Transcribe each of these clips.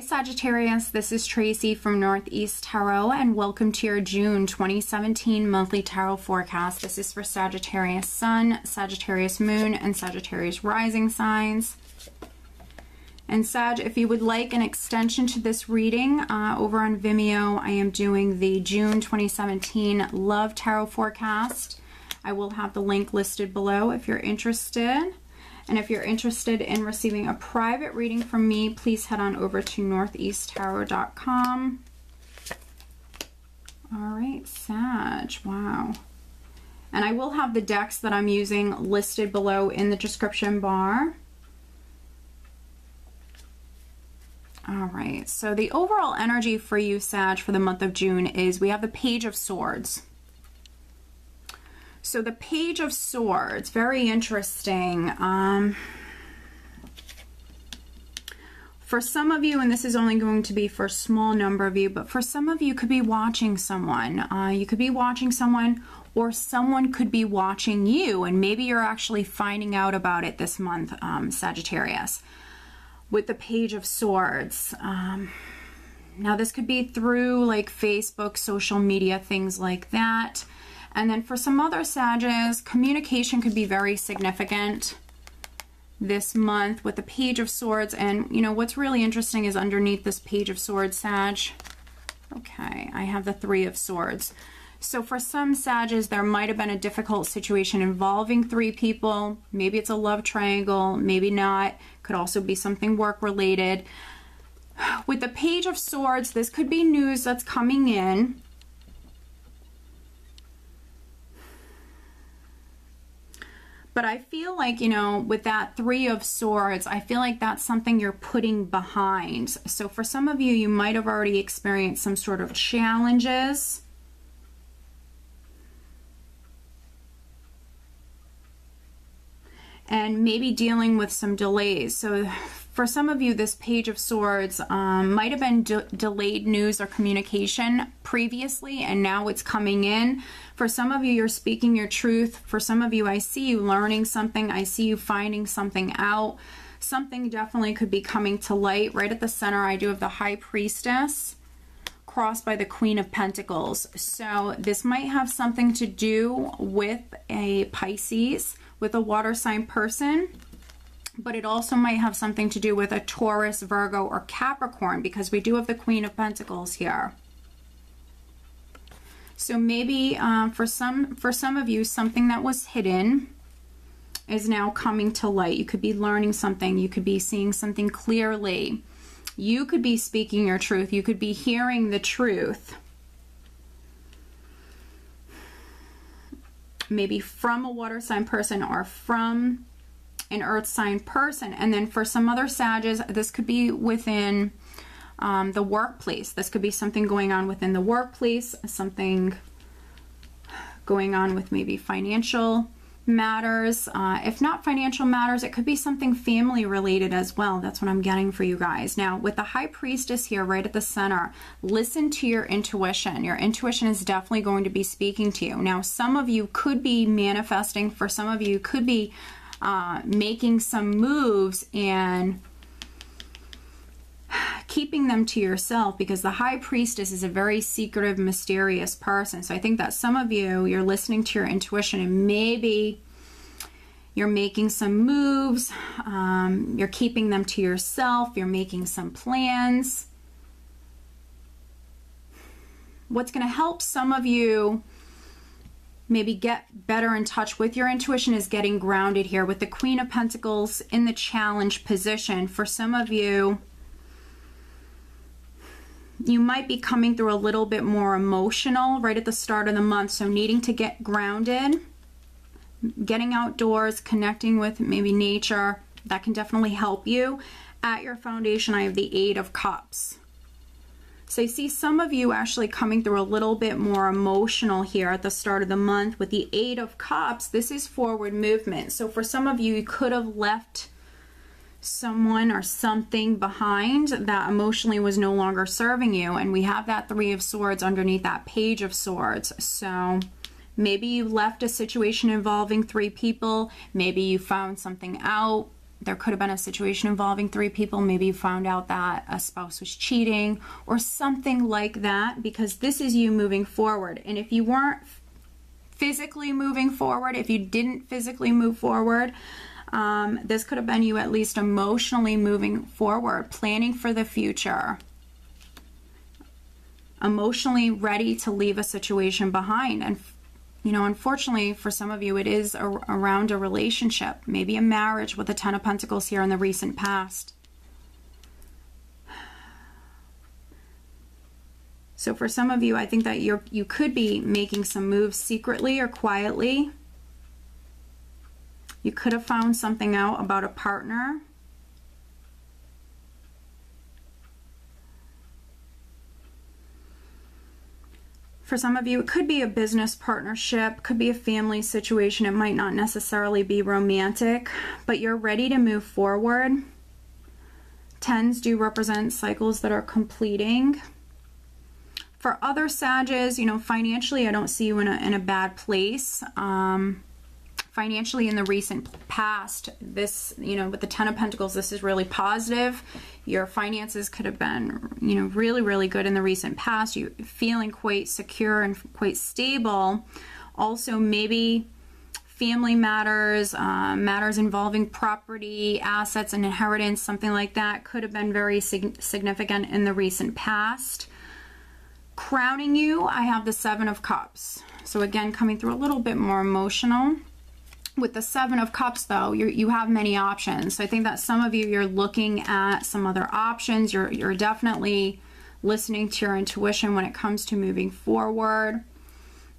Sagittarius, this is Tracy from Northeast Tarot, and welcome to your June 2017 monthly tarot forecast. This is for Sagittarius Sun, Sagittarius Moon, and Sagittarius Rising signs. And Sag, if you would like an extension to this reading, over on Vimeo, I am doing the June 2017 Love Tarot forecast. I will have the link listed below if you're interested. And if you're interested in receiving a private reading from me, please head on over to northeasttarot.com. All right, Sag, wow. And I will have the decks that I'm using listed below in the description bar. All right, so the overall energy for you, Sag, for the month of June is we have the Page of Swords. So the Page of Swords, very interesting. For some of you, and this is only going to be for a small number of you, but for some of you could be watching someone. You could be watching someone, or someone could be watching you, and maybe you're actually finding out about it this month, Sagittarius, with the Page of Swords. Now this could be through like Facebook, social media, things like that. And then for some other Sages, communication could be very significant this month with the Page of Swords. And, you know, what's really interesting is underneath this Page of Swords, Sag, okay, I have the Three of Swords. So for some Sages, there might have been a difficult situation involving three people. Maybe it's a love triangle, maybe not. Could also be something work-related. With the Page of Swords, this could be news that's coming in. But I feel like, you know, with that Three of Swords, I feel like that's something you're putting behind. So for some of you, you might have already experienced some sort of challenges. And maybe dealing with some delays. So for some of you, this Page of Swords might have been delayed news or communication previously, and now it's coming in. For some of you, you're speaking your truth. For some of you, I see you learning something. I see you finding something out. Something definitely could be coming to light. Right at the center, I do have the High Priestess crossed by the Queen of Pentacles. So this might have something to do with a Pisces, with a water sign person. But it also might have something to do with a Taurus, Virgo, or Capricorn, because we do have the Queen of Pentacles here. So maybe for some of you, something that was hidden is now coming to light. You could be learning something. You could be seeing something clearly. You could be speaking your truth. You could be hearing the truth. Maybe from a water sign person or from an earth sign person. And then for some other Sages, this could be within the workplace. This could be something going on within the workplace, something going on with maybe financial matters. If not financial matters, it could be something family related as well. That's what I'm getting for you guys. Now, with the High Priestess here right at the center, listen to your intuition. Your intuition is definitely going to be speaking to you. Now, some of you could be manifesting. For some of you, could be making some moves and keeping them to yourself, because the High Priestess is a very secretive, mysterious person. So I think that some of you, you're listening to your intuition, and maybe you're making some moves, you're keeping them to yourself, you're making some plans. What's going to help some of you maybe get better in touch with your intuition is getting grounded here with the Queen of Pentacles in the challenge position. For some of you, you might be coming through a little bit more emotional right at the start of the month, so needing to get grounded, getting outdoors, connecting with maybe nature, that can definitely help you. At your foundation, I have the Eight of Cups. So I see some of you actually coming through a little bit more emotional here at the start of the month. With the Eight of Cups, this is forward movement. So for some of you, you could have left someone or something behind that emotionally was no longer serving you. And we have that Three of Swords underneath that Page of Swords. So maybe you left a situation involving three people. Maybe you found something out. there could have been a situation involving 3 people. Maybe you found out that a spouse was cheating or something like that, because this is you moving forward. And if you weren't physically moving forward, if you didn't physically move forward, this could have been you at least emotionally moving forward, planning for the future, emotionally ready to leave a situation behind. And you know, unfortunately for some of you, it is around a relationship, maybe a marriage with the 10 of Pentacles here in the recent past. So for some of you, I think that you could be making some moves secretly or quietly. You could have found something out about a partner. For some of you, it could be a business partnership, could be a family situation. It might not necessarily be romantic, but you're ready to move forward. 10s do represent cycles that are completing. For other Sages, you know, financially, I don't see you in a bad place. Financially, in the recent past, this, you know, with the 10 of Pentacles, this is really positive. Your finances could have been, you know, really, really good in the recent past. You're feeling quite secure and quite stable. Also, maybe family matters, matters involving property, assets, and inheritance, something like that could have been very significant in the recent past. Crowning you, I have the 7 of Cups. So again, coming through a little bit more emotional. With the 7 of Cups, though, you have many options. So I think that some of you, you're looking at some other options. You're definitely listening to your intuition when it comes to moving forward.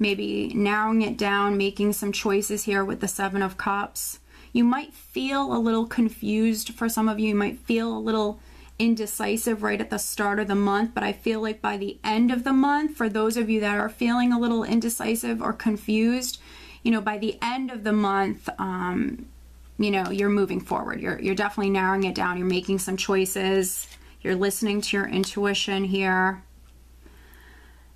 Maybe narrowing it down, making some choices here with the 7 of Cups. You might feel a little confused for some of you. You might feel a little indecisive right at the start of the month, but I feel like by the end of the month, for those of you that are feeling a little indecisive or confused, you know, by the end of the month, you know, you're moving forward. You're definitely narrowing it down. You're making some choices. You're listening to your intuition here.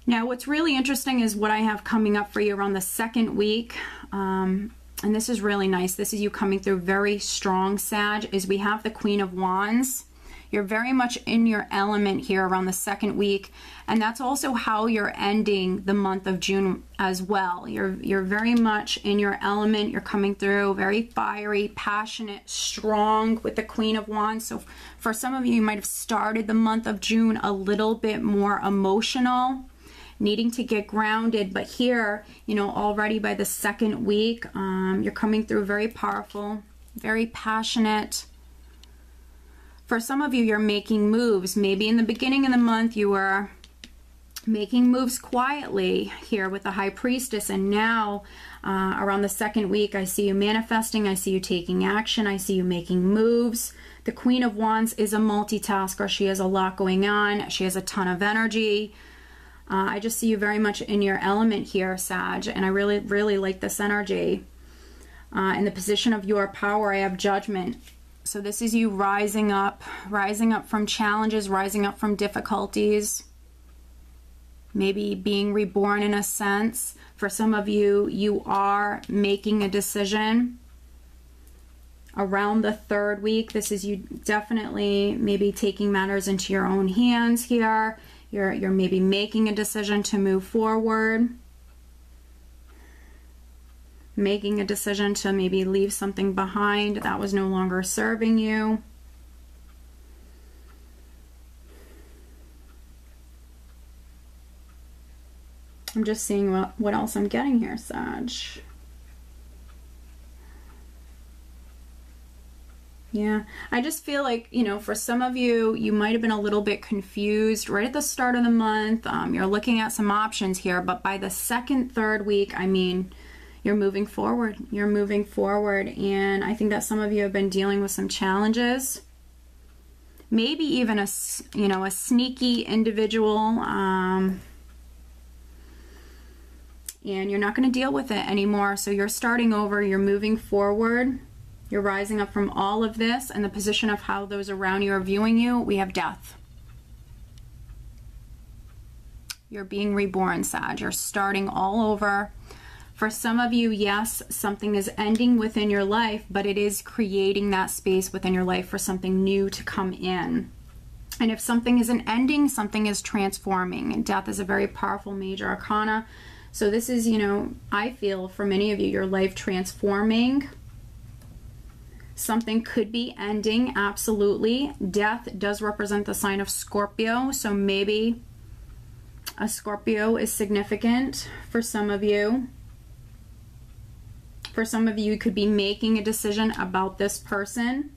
Now, what's really interesting is what I have coming up for you around the 2nd week. And this is really nice. This is you coming through very strong, Sag, is we have the Queen of Wands. You're very much in your element here around the 2nd week, and that's also how you're ending the month of June as well. You're very much in your element. You're coming through very fiery, passionate, strong with the Queen of Wands. So for some of you, you might have started the month of June a little bit more emotional, needing to get grounded, but here, you know, already by the 2nd week, you're coming through very powerful, very passionate. For some of you, you're making moves. Maybe in the beginning of the month, you were making moves quietly here with the High Priestess, and now around the 2nd week, I see you manifesting, I see you taking action, I see you making moves. The Queen of Wands is a multitasker. She has a lot going on. She has a ton of energy. I just see you very much in your element here, Sag, and I really, really like this energy. In the position of your power, I have Judgment. So this is you rising up from challenges, rising up from difficulties, maybe being reborn in a sense. For some of you, you are making a decision around the 3rd week. This is you definitely maybe taking matters into your own hands here. You're maybe making a decision to move forward. Making a decision to maybe leave something behind that was no longer serving you. I'm just seeing what else I'm getting here, Sag. Yeah, I just feel like, you know, for some of you, you might have been a little bit confused right at the start of the month. You're looking at some options here, but by the 2nd, 3rd week, I mean, you're moving forward. You're moving forward, and I think that some of you have been dealing with some challenges. Maybe even a sneaky individual, and you're not going to deal with it anymore. So you're starting over. You're moving forward. You're rising up from all of this, and the position of how those around you are viewing you. We have Death. You're being reborn, Sag. You're starting all over. For some of you, yes, something is ending within your life, but it is creating that space within your life for something new to come in. And if something isn't ending, something is transforming. And death is a very powerful major arcana. So this is, you know, I feel for many of you, your life transforming. Something could be ending, absolutely. Death does represent the sign of Scorpio, so maybe a Scorpio is significant for some of you. For some of you, you could be making a decision about this person,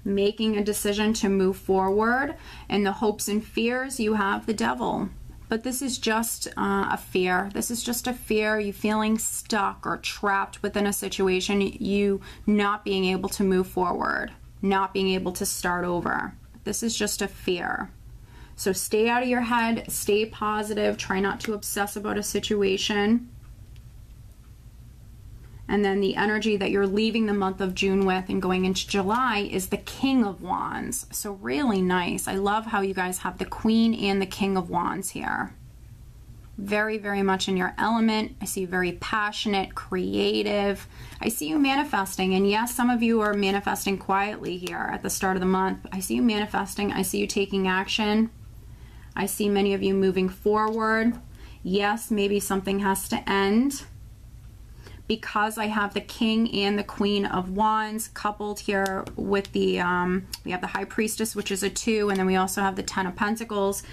making a decision to move forward. In the hopes and fears, you have the Devil. But this is just a fear. This is just a fear, you feeling stuck or trapped within a situation, you not being able to move forward, not being able to start over. This is just a fear. So stay out of your head, stay positive, try not to obsess about a situation. And then the energy that you're leaving the month of June with and going into July is the King of Wands. So really nice. I love how you guys have the Queen and the King of Wands here. Very, very much in your element. I see you very passionate, creative. I see you manifesting. And yes, some of you are manifesting quietly here at the start of the month. I see you manifesting. I see you taking action. I see many of you moving forward. Yes, maybe something has to end. Because I have the King and the Queen of Wands coupled here with the, we have the High Priestess, which is a 2, and then we also have the 10 of Pentacles.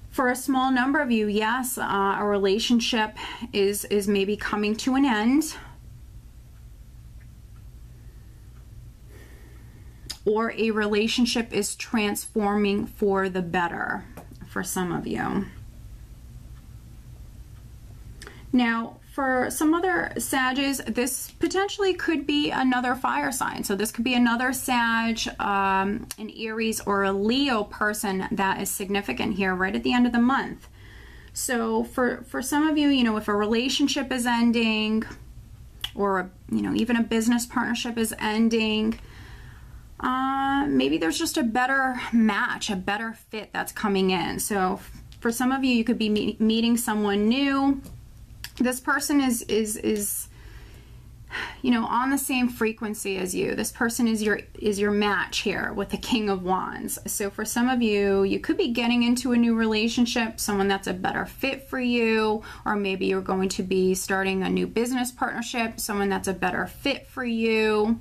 For a small number of you, yes, a relationship is maybe coming to an end. Or a relationship is transforming for the better for some of you. Now, for some other Sages, this potentially could be another fire sign. So this could be another Sag, an Aries, or a Leo person that is significant here right at the end of the month. So for some of you, you know, if a relationship is ending, or, you know, even a business partnership is ending, maybe there's just a better match, a better fit that's coming in. So for some of you, you could be meeting someone new. This person is you know, on the same frequency as you. This person is your match here with the King of Wands. So for some of you, you could be getting into a new relationship, someone that's a better fit for you, or maybe you're going to be starting a new business partnership, someone that's a better fit for you.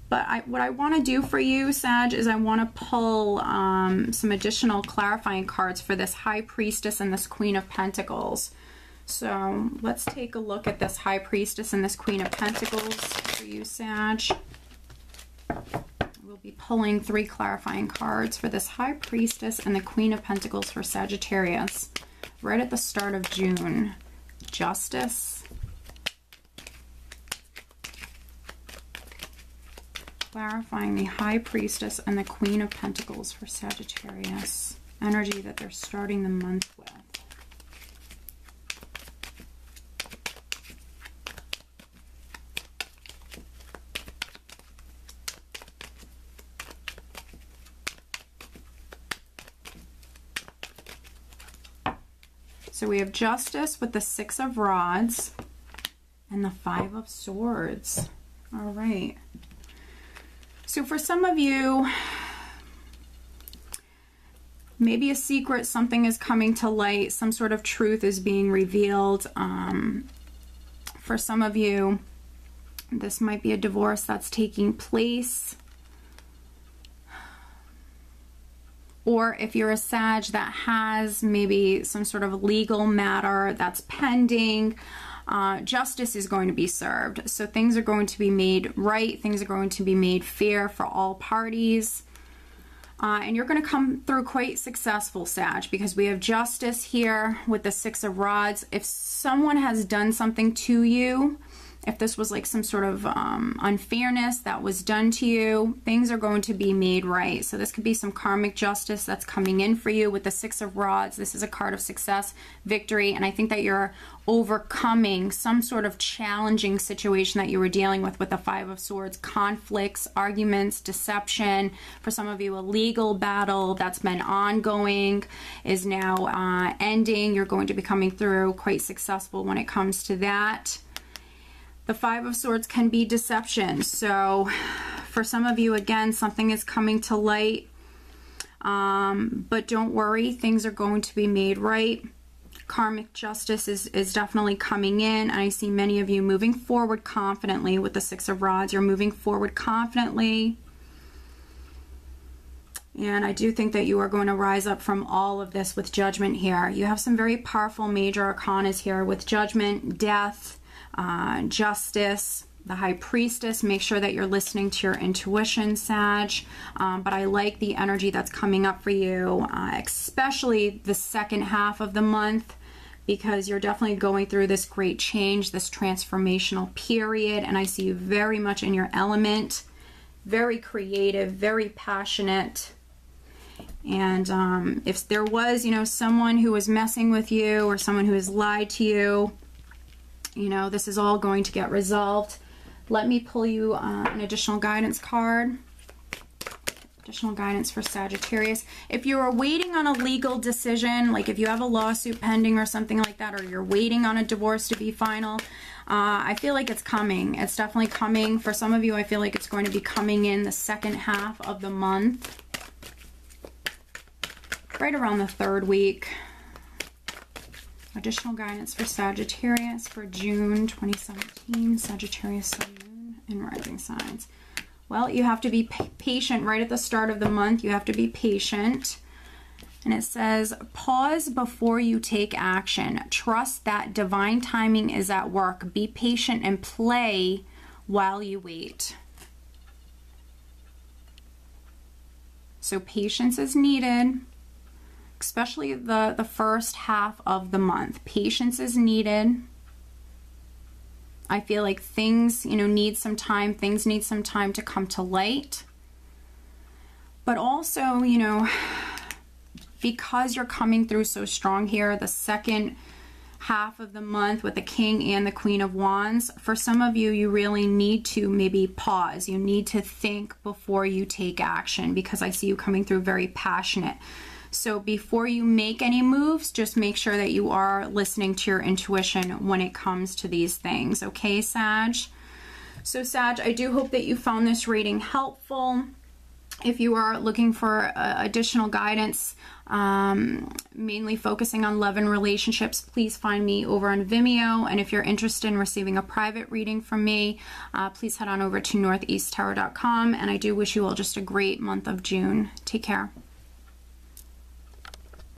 But what I want to do for you, Sag, is I want to pull some additional clarifying cards for this High Priestess and this Queen of Pentacles. So let's take a look at this High Priestess and this Queen of Pentacles for you, Sag. We'll be pulling 3 clarifying cards for this High Priestess and the Queen of Pentacles for Sagittarius right at the start of June. Justice. Clarifying the High Priestess and the Queen of Pentacles for Sagittarius. Energy that they're starting the month with. So we have Justice with the 6 of Rods and the 5 of Swords. All right. So for some of you, maybe a secret, something is coming to light, some sort of truth is being revealed. For some of you, this might be a divorce that's taking place. Or if you're a Sag that has maybe some sort of legal matter that's pending, justice is going to be served. So things are going to be made right. Things are going to be made fair for all parties. And you're going to come through quite successful, Sag, because we have justice here with the 6 of Rods. If someone has done something to you If this was like some sort of unfairness that was done to you, things are going to be made right. So this could be some karmic justice that's coming in for you with the Six of Rods. This is a card of success, victory, and I think that you're overcoming some sort of challenging situation that you were dealing with the Five of Swords, conflicts, arguments, deception. For some of you, a legal battle that's been ongoing is now ending. You're going to be coming through quite successful when it comes to that. The Five of Swords can be deception. So for some of you, again, something is coming to light. But don't worry, things are going to be made right. Karmic justice is definitely coming in. I see many of you moving forward confidently with the Six of Rods. You're moving forward confidently. And I do think that you are going to rise up from all of this with Judgment here. You have some very powerful major arcanas here with Judgment, Death, Justice, the High Priestess. Make sure that you're listening to your intuition, Sag. But I like the energy that's coming up for you, especially the second half of the month, because you're definitely going through this great change, this transformational period. And I see you very much in your element, very creative, very passionate. And if there was, you know, someone who was messing with you or someone who has lied to you, you know, this is all going to get resolved. Let me pull you an additional guidance card. Additional guidance for Sagittarius. If you are waiting on a legal decision, like if you have a lawsuit pending or something like that, or you're waiting on a divorce to be final, I feel like it's coming. It's definitely coming. For some of you, I feel like it's going to be coming in the second half of the month. Right around the third week. Additional guidance for Sagittarius for June 2017. Sagittarius, Sun, Moon, and Rising signs. Well, you have to be patient right at the start of the month. You have to be patient. And it says, pause before you take action. Trust that divine timing is at work. Be patient and play while you wait. So patience is needed. Especially the first half of the month. Patience is needed. I feel like things, you know, need some time. Things need some time to come to light. But also, you know, because you're coming through so strong here, the second half of the month with the King and the Queen of Wands, for some of you, you really need to maybe pause. You need to think before you take action, because I see you coming through very passionate. So before you make any moves, just make sure that you are listening to your intuition when it comes to these things. Okay, Sag? So Sag, I do hope that you found this reading helpful. If you are looking for additional guidance, mainly focusing on love and relationships, please find me over on Vimeo. And if you're interested in receiving a private reading from me, please head on over to northeasttarot.com. And I do wish you all just a great month of June. Take care.